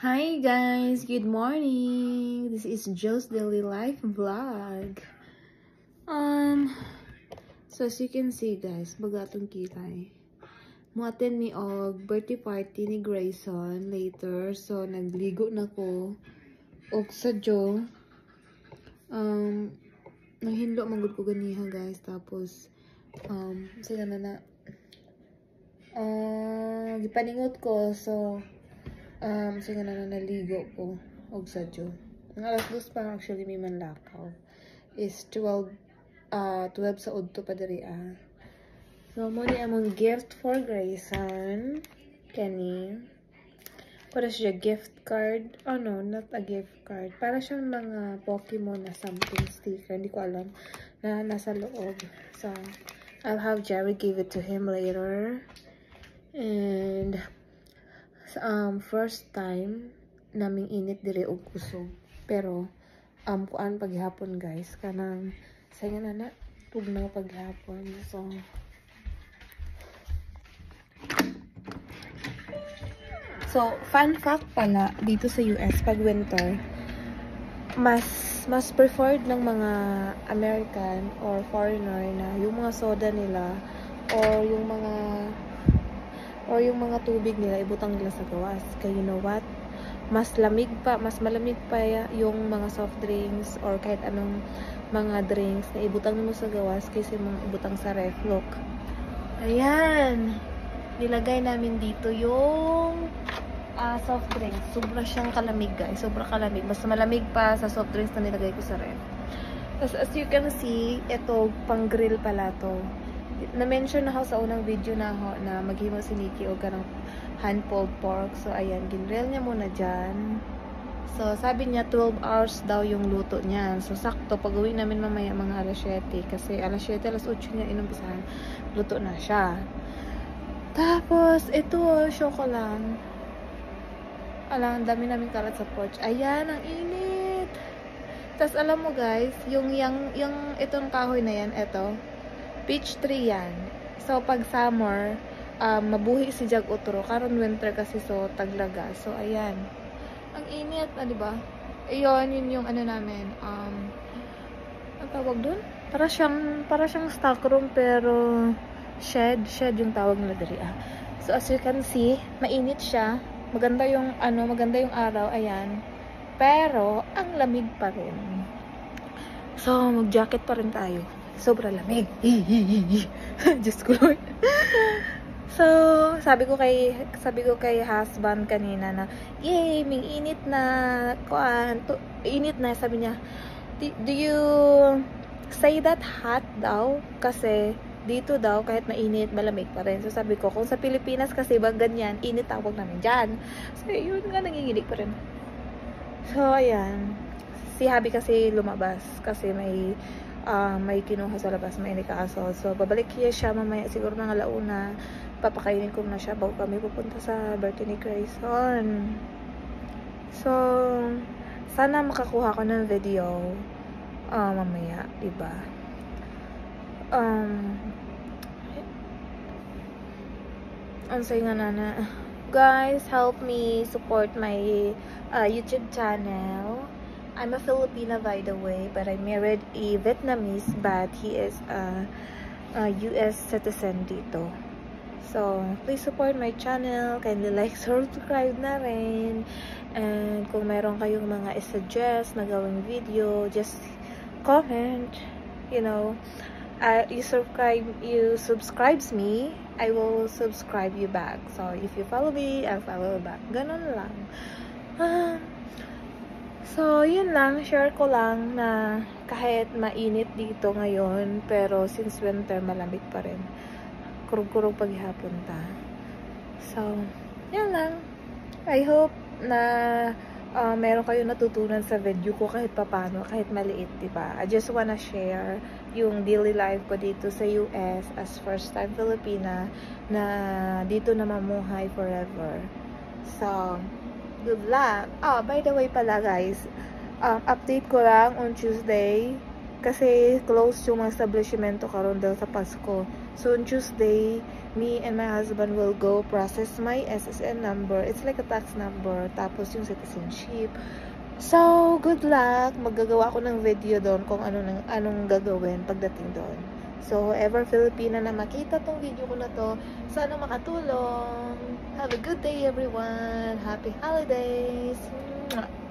Hi guys, good morning. This is Joe's Daily Life Vlog. So as you can see guys, bagatong kitay. Mo-attend mi og birthday party ni Grayson later. So nagligo na ko og sa Joe. Nanghinlo magud ko ganiha guys. Tapos sige na gipaningot ko. So sige na naligo ko og sadyo. Ang alas 2 pa actually may manlakaw is 12 sa udto pa diri So mo ni among gift for Grayson kani para siya gift card. Oh no, not a gift card, para siyang mga Pokemon na something sticker, hindi ko alam na nasa loob. So I'll have Jerry give it to him later. And first time naming init dire og kusog, pero kuan paghapon guys, kanang saya na tugnaw paghapon. So fun fact pala, dito sa US pag winter mas preferred ng mga American or foreigner na yung mga soda nila or yung mga tubig nila ibutang nila sa gawas. Kaya you know what? Mas malamig pa yung mga soft drinks or kahit anong mga drinks na ibutang mo sa gawas kaysa mga ibutang sa ref. Look. Ayan. Nilagay namin dito yung soft drinks. Sobra siyang kalamig guys. Sobra kalamig. Mas malamig pa sa soft drinks na nilagay ko sa ref. Tapos as you can see, ito pang grill pala to. Na-mention na ako sa unang video na ako na maghimo si Nikki o ganang hand-pulled pork. So, ayan, ginrill niya muna dyan. So, sabi niya 12 hours daw yung luto niya. So, sakto, pag-uwi namin mamaya mga alas 7. Kasi alas 7, alas 8 niya inumpisahan. Luto na siya. Tapos, ito, syoko lang. Alam, dami namin kalat sa porch. Ayan, ang init. Tapos, alam mo guys, yung itong kahoy na yan, ito. Peach tree yan. So, pag summer, mabuhi si Jag Utro. Karon winter kasi, so, taglaga. So, ayan. Ang init, diba? Ayun, yun yung ano namin. Ang tawag dun? Para siyang stock room, pero shed yung tawag nila diri. So, as you can see, mainit siya. Maganda yung araw. Ayan. Pero, ang lamig pa rin. So, mag-jacket pa rin tayo. Sobra lamig. Diyos ko Lord. So, sabi ko kay husband kanina na, yay, may init na, init na, sabi niya, do you say that hot daw? Kasi, dito daw, kahit mainit, malamig pa rin. So, sabi ko, kung sa Pilipinas kasi ba ganyan, init tawag namin dyan. So, yun nga, nanginginig pa rin. So, ayan. Si Habi kasi lumabas, kasi may kinuha sa labas, may nikaso. So, babalik siya mamaya, siguro mga alauna. Papakainin ko na siya bago kami pupunta sa birthday ni Grayson. So, sana makakuha ko ng video mamaya, diba? Ang say nga na, guys, help me support my YouTube channel. I'm a Filipina by the way, but I married a Vietnamese, but he is a US citizen dito. So, please support my channel. Kindly like, subscribe na rin. And kung mayroon kayong mga i-suggest na gawing video, just comment. You know, you subscribes me, I will subscribe you back. So, if you follow me, I'll follow back. Ganun lang. So, yun lang. Share ko lang na kahit mainit dito ngayon, pero since winter, malamig pa rin. Kurog-kurog paghapon ta. So, yun lang. I hope na meron kayo natutunan sa video ko kahit papano, kahit maliit, diba? I just wanna share yung daily life ko dito sa US as first time Filipina na dito na mamuhay forever. So, good luck. By the way pala guys, update ko lang on Tuesday kasi close yung mga establishmento karon dahil sa Pasko. So on Tuesday, me and my husband will go process my SSN number. It's like a tax number. Tapos yung citizenship. So, good luck. Maggagawa ako ng video doon kung anong gagawin pagdating doon. So, whoever Filipina na makita tong video ko na to, sana makatulong. Have a good day, everyone. Happy holidays. Mwah.